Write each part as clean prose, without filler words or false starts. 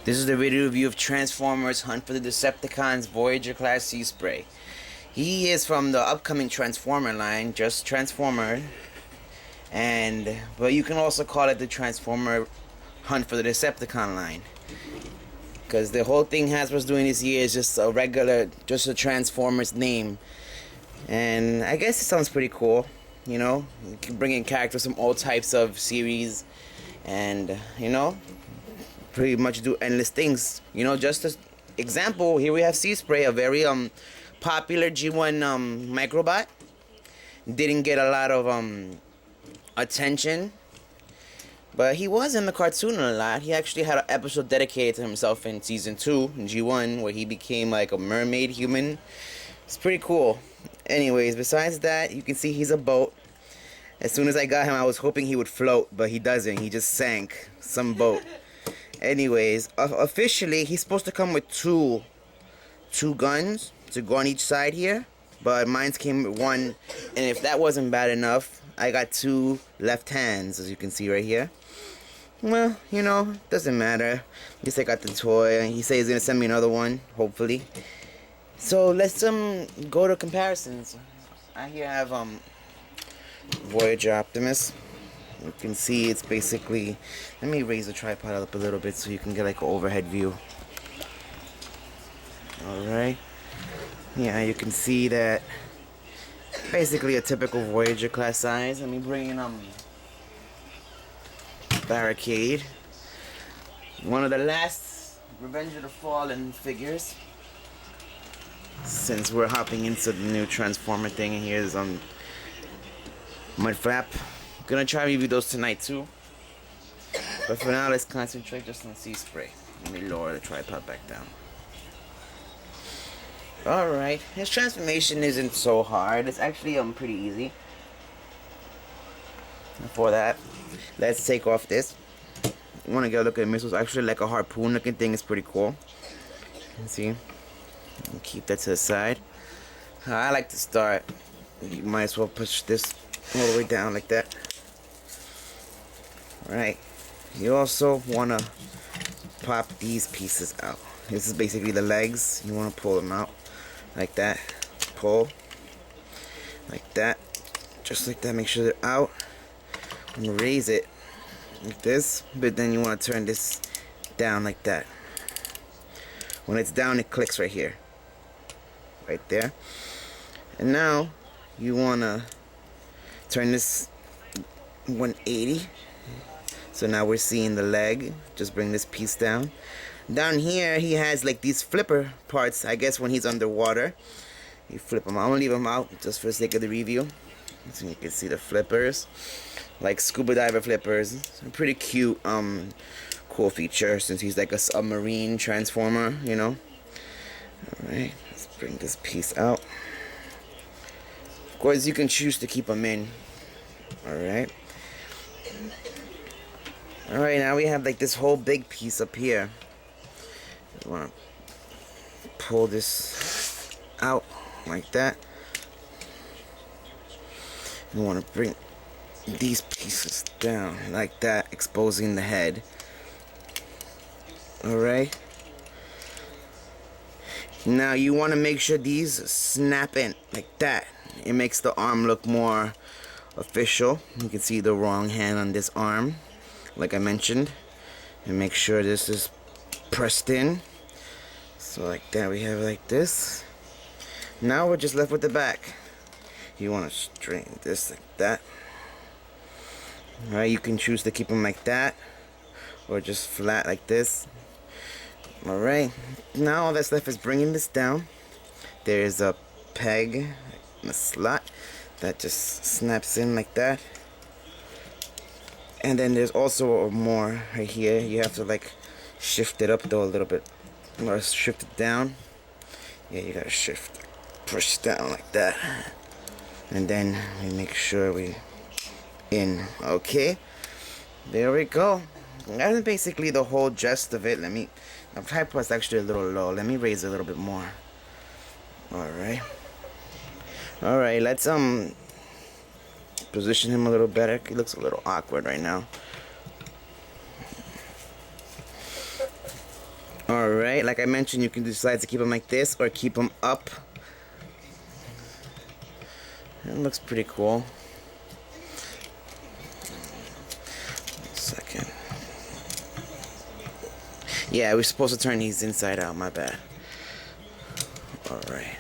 This is the video review of Transformers Hunt for the Decepticons Voyager class Seaspray. He is from the upcoming Transformer line, just Transformer, but you can also call it the Transformer Hunt for the Decepticon line, because the whole thing Hasbro's doing this year is just a Transformers name, and I guess it sounds pretty cool. You know, you can bring in characters from all types of series, and pretty much do endless things. Just as example, here we have Seaspray, a very popular G1 microbot. Didn't get a lot of attention, but he was in the cartoon a lot. He actually had an episode dedicated to himself in season 2 in G1 where he became like a mermaid human. It's pretty cool. Anyways, besides that, you can see he's a boat. As soon as I got him, I was hoping he would float, but he doesn't. He just sank some boat. Anyways, officially, he's supposed to come with two guns to go on each side here, but mine came with one, and if that wasn't bad enough, I got 2 left hands, as you can see right here. Well, doesn't matter. At least I got the toy. He said he's gonna send me another one, hopefully. So let's go to comparisons. I here have Voyager Optimus. You can see it's basically, let me raise the tripod up a little bit so you can get like an overhead view. Alright. Yeah, you can see that basically a typical Voyager class size. Let me bring in Barricade. One of the last Revenge of the Fallen figures. Since we're hopping into the new Transformer thing, and here's Mudflap. Gonna try to review those tonight too, but for now let's concentrate just on Seaspray. Let me lower the tripod back down. Alright, his transformation isn't so hard. It's actually pretty easy. Before that, let's take off this. You want to get a look at the missiles. Actually, like a harpoon looking thing is pretty cool. You see, keep that to the side. I like to start. You might as well push this all the way down like that. Right. You also want to pop these pieces out. This is basically the legs. You want to pull them out like that. Pull like that. Just like that. Make sure they're out. And raise it like this. But then you want to turn this down like that. When it's down, it clicks right here. Right there. And now you want to turn this 180. So now we're seeing the leg. Just bring this piece down. Down here he has like these flipper parts, I guess when he's underwater. You flip them out. I'm gonna leave them out just for the sake of the review. So you can see the flippers. Like scuba diver flippers. It's a pretty cute cool feature since he's like a submarine transformer, Alright, let's bring this piece out. Of course you can choose to keep them in. Alright. Alright, now we have like this whole big piece up here. You want to pull this out like that. You want to bring these pieces down like that, exposing the head. Alright. Now you want to make sure these snap in like that. It makes the arm look more official. You can see the wrong hand on this arm, like I mentioned, and make sure this is pressed in. So like that, we have like this. Now we're just left with the back. You want to straighten this like that. Alright, you can choose to keep them like that or just flat like this. Alright, now all that's left is bringing this down. There's a peg and a slot that just snaps in like that. And then there's also more right here. You have to like shift it up though a little bit, or shift it down. Yeah, you gotta push down like that, and then we make sure we in. Okay, there we go. That's basically the whole gist of it. The tripod's actually a little low. Let me raise it a little bit more. Alright, let's position him a little better. He looks a little awkward right now. Alright, like I mentioned, you can decide to keep them like this or keep them up. It looks pretty cool. Second. Yeah, we're supposed to turn these inside out, my bad. Alright.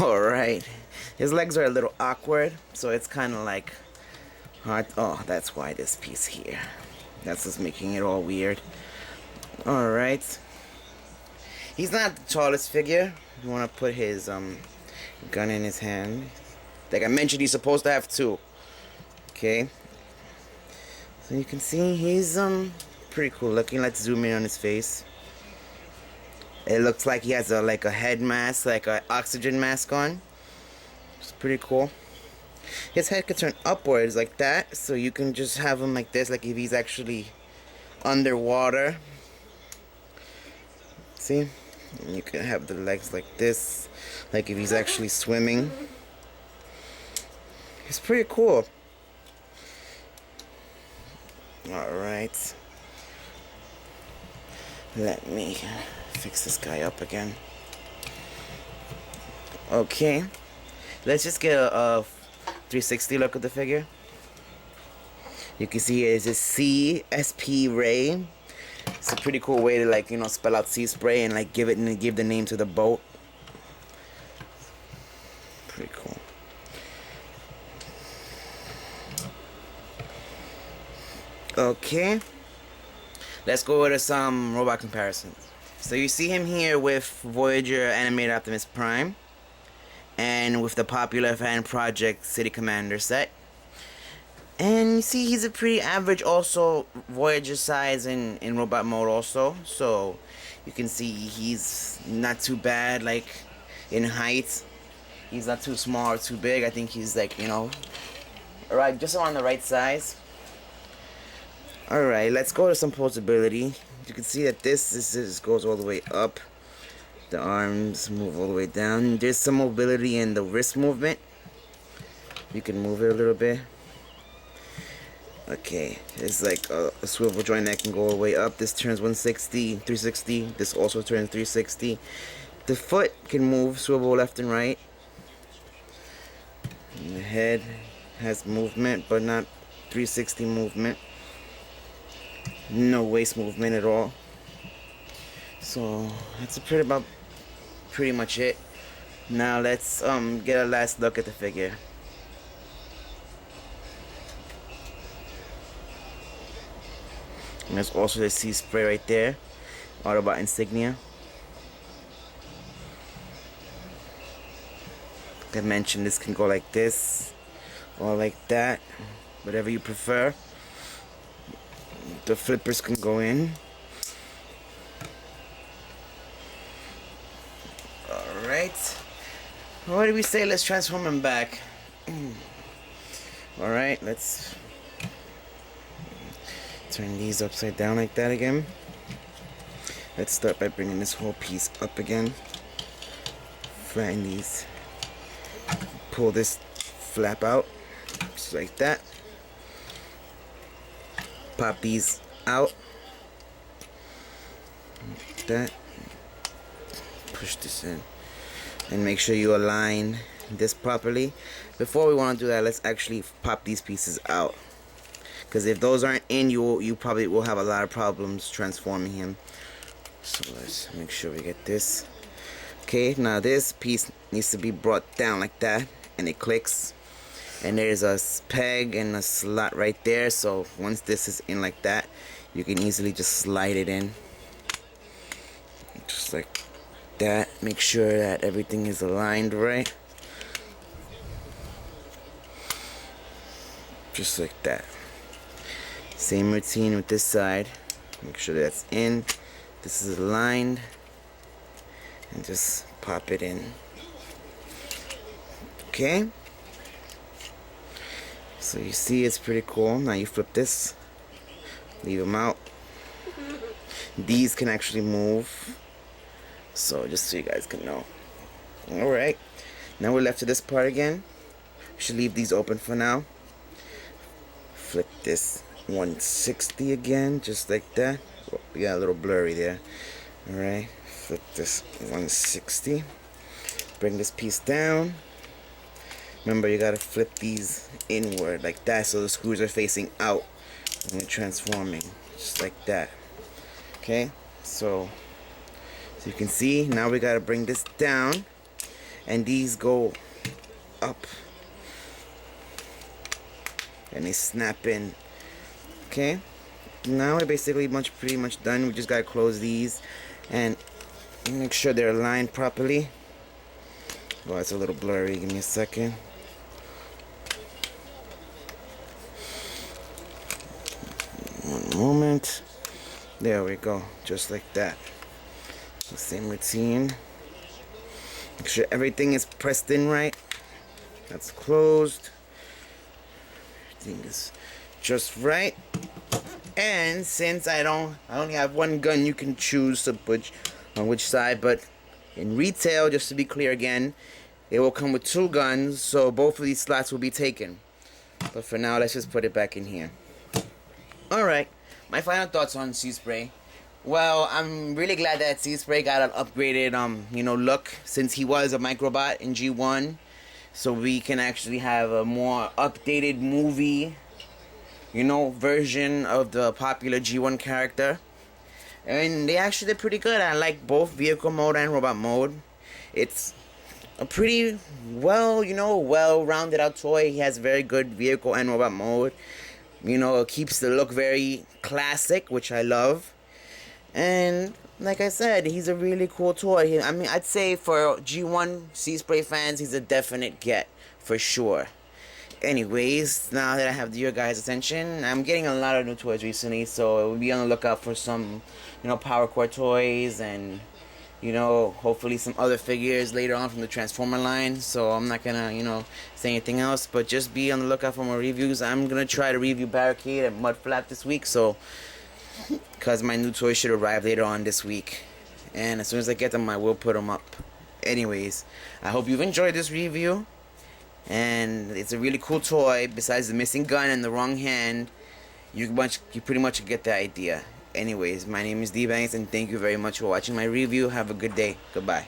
Alright. His legs are a little awkward, so it's kind of like hard. Oh, that's why this piece here. That's what's making it all weird. Alright. He's not the tallest figure. You want to put his gun in his hand. Like I mentioned, he's supposed to have two. Okay. So you can see he's pretty cool looking. Let's zoom in on his face. It looks like he has like a head mask, like an oxygen mask on. It's pretty cool. His head could turn upwards like that, so you can just have him like this, like if he's actually underwater. See? And you can have the legs like this, like if he's actually swimming. It's pretty cool. Alright. Let me fix this guy up again. Okay. Let's just get a 360 look at the figure. You can see it is a CSP Ray. It's a pretty cool way to, like, you know, spell out Seaspray and like give the name to the boat. Pretty cool. Okay. Let's go over to some robot comparisons. So you see him here with Voyager Animated Optimus Prime and with the popular fan project City Commander set. And you see he's a pretty average also Voyager size in robot mode also. So you can see he's not too bad like in height. He's not too small or too big. I think he's like, you know, right, just around the right size. Alright, let's go to some posability. You can see that this goes all the way up. The arms move all the way down. There's some mobility in the wrist movement. You can move it a little bit. Okay, it's like a swivel joint that can go all the way up. This turns 160, 360. This also turns 360. The foot can move, swivel left and right. And the head has movement, but not 360 movement. No waist movement at all. So that's pretty much it. Now let's get a last look at the figure. And there's also the Seaspray right there, Autobot insignia. Like I mentioned, this can go like this or like that, whatever you prefer. The flippers can go in. Alright. What did we say? Let's transform him back. Alright, let's turn these upside down like that again. Let's start by bringing this whole piece up again. Flatten these. Pull this flap out. Just like that. Pop these out. Like that. Push this in. And make sure you align this properly. Before we want to do that, let's actually pop these pieces out. Because if those aren't in, you probably will have a lot of problems transforming him. So let's make sure we get this. Okay, now this piece needs to be brought down like that. And it clicks. And there's a peg and a slot right there, so once this is in like that, you can easily just slide it in. Just like that. Make sure that everything is aligned right. Just like that. Same routine with this side. Make sure that's in. This is aligned. And just pop it in. Okay. So you see it's pretty cool. Now you flip this, leave them out. These can actually move. So just so you guys can know. Alright. Now we're left to this part again. We should leave these open for now. Flip this 160 again, just like that. Oh, we got a little blurry there. Alright, flip this 160. Bring this piece down. Remember, you gotta flip these inward like that so the screws are facing out when you're transforming. Just like that. Okay, so you can see, now we gotta bring this down. And these go up. And they snap in. Okay, now we're basically pretty much done. We just gotta close these and make sure they're aligned properly. Oh, it's a little blurry. Give me a second. One moment. There we go, just like that. The same routine. Make sure everything is pressed in right. That's closed. Everything is just right. And since I only have one gun, you can choose to put on which side. But in retail, just to be clear again, it will come with 2 guns, so both of these slots will be taken. But for now, let's just put it back in here. Alright, my final thoughts on Seaspray. Well, I'm really glad that Seaspray got an upgraded look, since he was a microbot in G1. So we can actually have a more updated movie, version of the popular G1 character. And they actually did pretty good. I like both vehicle mode and robot mode. It's a pretty well-rounded out toy. He has very good vehicle and robot mode. It keeps the look very classic, which I love. And like I said, he's a really cool toy. I mean, I'd say for G1 Seaspray fans, he's a definite get, for sure. Anyways, now that I have your guys' attention, I'm getting a lot of new toys recently, so we'll be on the lookout for some, Power Core toys and, hopefully some other figures later on from the Transformer line. So I'm not gonna, say anything else, but just be on the lookout for more reviews. I'm gonna try to review Barricade and Mudflap this week, so because my new toys should arrive later on this week, and as soon as I get them, I will put them up. Anyways, I hope you've enjoyed this review, and it's a really cool toy. Besides the missing gun and the wrong hand, you pretty much get the idea. Anyways, my name is D-Banks, and thank you very much for watching my review. Have a good day. Goodbye.